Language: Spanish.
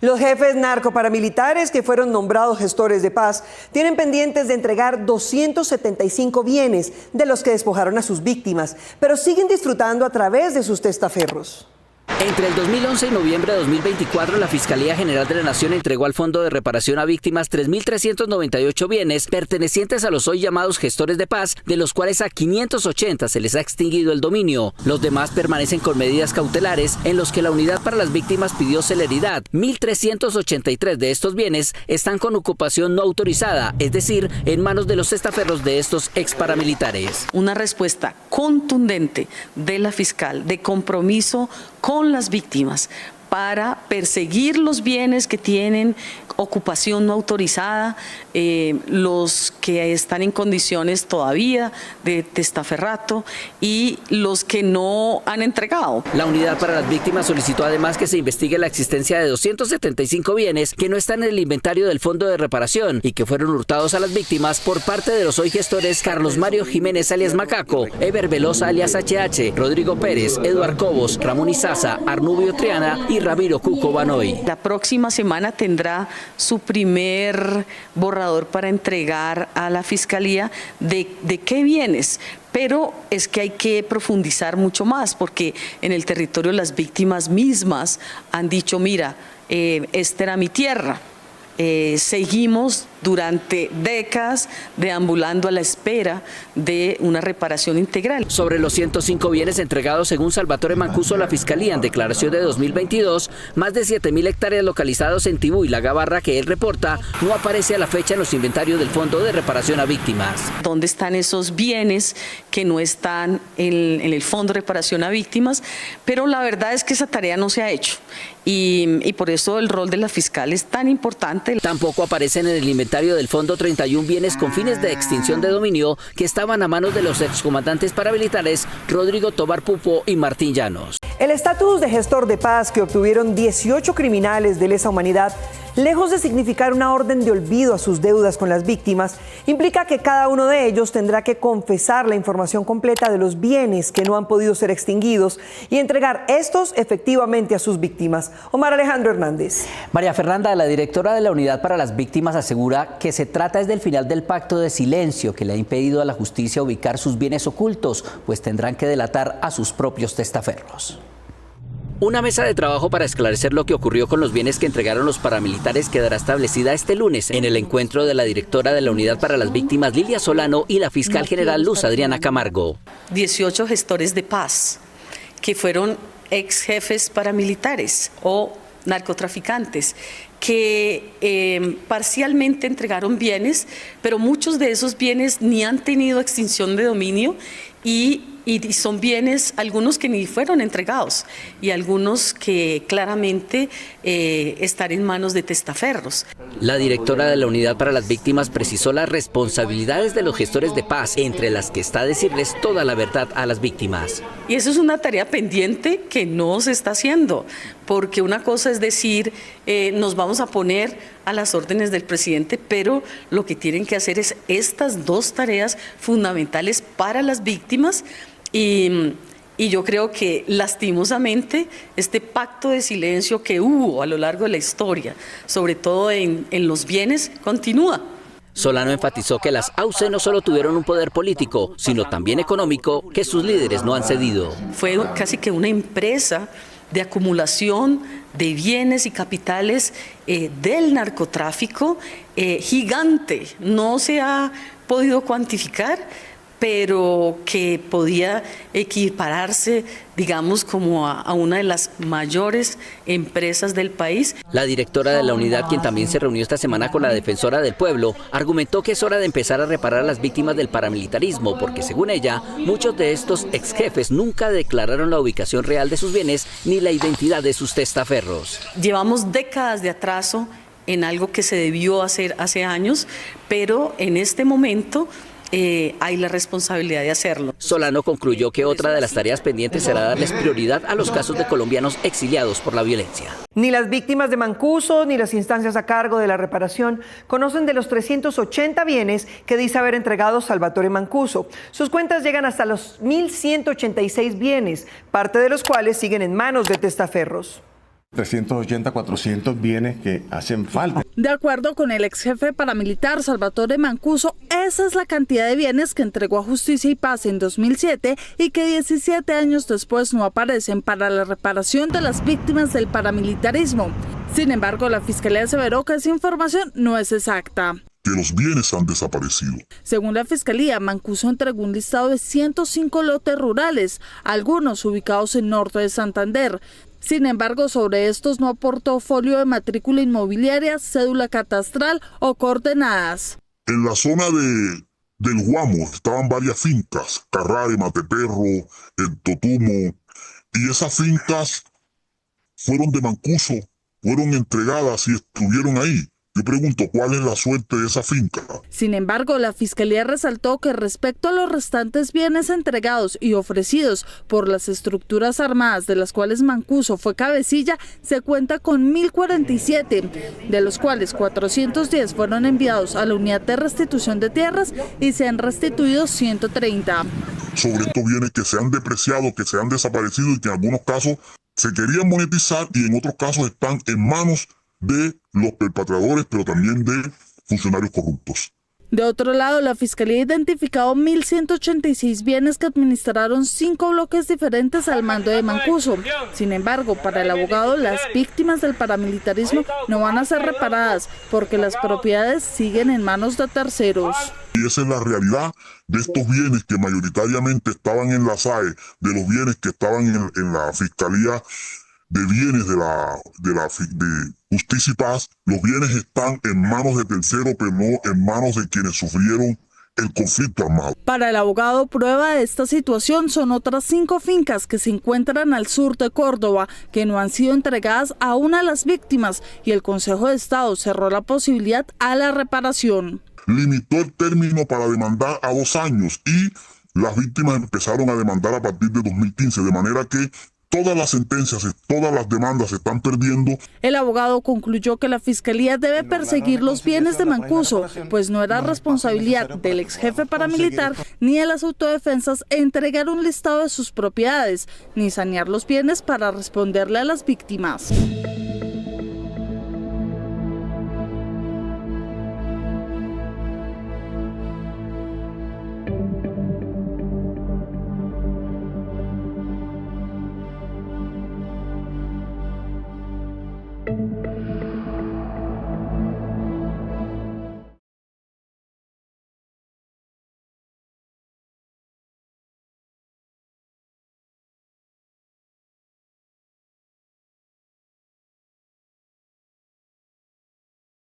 Los jefes narcoparamilitares que fueron nombrados gestores de paz tienen pendientes de entregar 275 bienes de los que despojaron a sus víctimas, pero siguen disfrutando a través de sus testaferros. Entre el 2011 y noviembre de 2024, la Fiscalía General de la Nación entregó al Fondo de Reparación a Víctimas 3.398 bienes pertenecientes a los hoy llamados gestores de paz, de los cuales a 580 se les ha extinguido el dominio. Los demás permanecen con medidas cautelares en los que la Unidad para las Víctimas pidió celeridad. 1.383 de estos bienes están con ocupación no autorizada, es decir, en manos de los testaferros de estos exparamilitares. Una respuesta contundente de la fiscal, de compromiso con las víctimas para perseguir los bienes que tienen ocupación no autorizada, los que están en condiciones todavía de testaferrato y los que no han entregado. La Unidad para las Víctimas solicitó además que se investigue la existencia de 275 bienes que no están en el inventario del Fondo de Reparación y que fueron hurtados a las víctimas por parte de los hoy gestores Carlos Mario Jiménez alias Macaco, Eber Velosa alias HH, Rodrigo Pérez, Eduard Cobos, Ramón Izaza, Arnubio Triana y Ramiro Cuco Banoy. La próxima semana tendrá su primer borrador para entregar a la Fiscalía de qué bienes, pero es que hay que profundizar mucho más porque en el territorio las víctimas mismas han dicho, mira, esta era mi tierra. Seguimos durante décadas deambulando a la espera de una reparación integral. Sobre los 105 bienes entregados según Salvatore Mancuso, la Fiscalía en declaración de 2022, más de 7.000 hectáreas localizados en Tibú y La Gabarra que él reporta no aparece a la fecha en los inventarios del Fondo de Reparación a Víctimas. ¿Dónde están esos bienes que no están en el Fondo de Reparación a Víctimas? Pero la verdad es que esa tarea no se ha hecho y por eso el rol de la fiscal es tan importante. Tampoco aparecen en el inventario del Fondo 31 bienes con fines de extinción de dominio que estaban a manos de los excomandantes paramilitares Rodrigo Tobar Pupo y Martín Llanos. El estatus de gestor de paz que obtuvieron 18 criminales de lesa humanidad, lejos de significar una orden de olvido a sus deudas con las víctimas, implica que cada uno de ellos tendrá que confesar la información completa de los bienes que no han podido ser extinguidos y entregar estos efectivamente a sus víctimas. Omar Alejandro Hernández. María Fernanda, la directora de la Unidad para las Víctimas, asegura que se trata desde el final del pacto de silencio que le ha impedido a la justicia ubicar sus bienes ocultos, pues tendrán que delatar a sus propios testaferros. Una mesa de trabajo para esclarecer lo que ocurrió con los bienes que entregaron los paramilitares quedará establecida este lunes en el encuentro de la directora de la Unidad para las Víctimas, Lilia Solano, y la fiscal general Luz Adriana Camargo. 18 gestores de paz que fueron ex jefes paramilitares o narcotraficantes que parcialmente entregaron bienes, pero muchos de esos bienes ni han tenido extinción de dominio y son bienes, algunos que ni fueron entregados y algunos que claramente están en manos de testaferros. La directora de la Unidad para las Víctimas precisó las responsabilidades de los gestores de paz, entre las que está decirles toda la verdad a las víctimas. Y eso es una tarea pendiente que no se está haciendo, porque una cosa es decir, nos vamos a poner a las órdenes del presidente, pero lo que tienen que hacer es estas dos tareas fundamentales para las víctimas. Y yo creo que lastimosamente este pacto de silencio que hubo a lo largo de la historia, sobre todo en los bienes, continúa. Solano enfatizó que las AUCE no solo tuvieron un poder político, sino también económico, que sus líderes no han cedido. Fue casi que una empresa de acumulación de bienes y capitales del narcotráfico gigante. No se ha podido cuantificar, pero que podía equipararse, digamos, como a una de las mayores empresas del país. La directora de la unidad, quien también se reunió esta semana con la defensora del pueblo, argumentó que es hora de empezar a reparar a las víctimas del paramilitarismo, porque según ella, muchos de estos ex jefes nunca declararon la ubicación real de sus bienes ni la identidad de sus testaferros. Llevamos décadas de atraso en algo que se debió hacer hace años, pero en este momento hay la responsabilidad de hacerlo. Solano concluyó que otra de las tareas pendientes será darles prioridad a los casos de colombianos exiliados por la violencia. Ni las víctimas de Mancuso ni las instancias a cargo de la reparación conocen de los 380 bienes que dice haber entregado Salvatore Mancuso. Sus cuentas llegan hasta los 1.186 bienes, parte de los cuales siguen en manos de testaferros. 380, 400 bienes que hacen falta. De acuerdo con el ex jefe paramilitar Salvatore Mancuso, esa es la cantidad de bienes que entregó a Justicia y Paz en 2007 y que 17 años después no aparecen para la reparación de las víctimas del paramilitarismo. Sin embargo, la Fiscalía aseveró que esa información no es exacta. Que los bienes han desaparecido. Según la Fiscalía, Mancuso entregó un listado de 105 lotes rurales, algunos ubicados en norte de Santander. Sin embargo, sobre estos no aportó folio de matrícula inmobiliaria, cédula catastral o coordenadas. En la zona del Guamo estaban varias fincas, Carrare, Mateperro, El Totumo, y esas fincas fueron de Mancuso, fueron entregadas y estuvieron ahí. Yo pregunto, ¿cuál es la suerte de esa finca? Sin embargo, la Fiscalía resaltó que respecto a los restantes bienes entregados y ofrecidos por las estructuras armadas de las cuales Mancuso fue cabecilla, se cuenta con 1.047, de los cuales 410 fueron enviados a la Unidad de Restitución de Tierras y se han restituido 130. Sobre estos bienes que se han depreciado, que se han desaparecido y que en algunos casos se querían monetizar y en otros casos están en manos de los perpetradores, pero también de funcionarios corruptos. De otro lado, la Fiscalía ha identificado 1.186 bienes que administraron 5 bloques diferentes al mando de Mancuso. Sin embargo, para el abogado, las víctimas del paramilitarismo no van a ser reparadas porque las propiedades siguen en manos de terceros. Y esa es la realidad de estos bienes que mayoritariamente estaban en la SAE, de los bienes que estaban en la Fiscalía de Bienes de Justicia y Paz. Los bienes están en manos de terceros, pero no en manos de quienes sufrieron el conflicto armado. Para el abogado, prueba de esta situación son otras 5 fincas que se encuentran al sur de Córdoba, que no han sido entregadas aún a las víctimas, y el Consejo de Estado cerró la posibilidad a la reparación. Limitó el término para demandar a 2 años y las víctimas empezaron a demandar a partir de 2015, de manera que todas las sentencias, todas las demandas se están perdiendo. El abogado concluyó que la Fiscalía debe perseguir los bienes de Mancuso, pues no era responsabilidad del ex jefe paramilitar ni de las autodefensas entregar un listado de sus propiedades, ni sanear los bienes para responderle a las víctimas.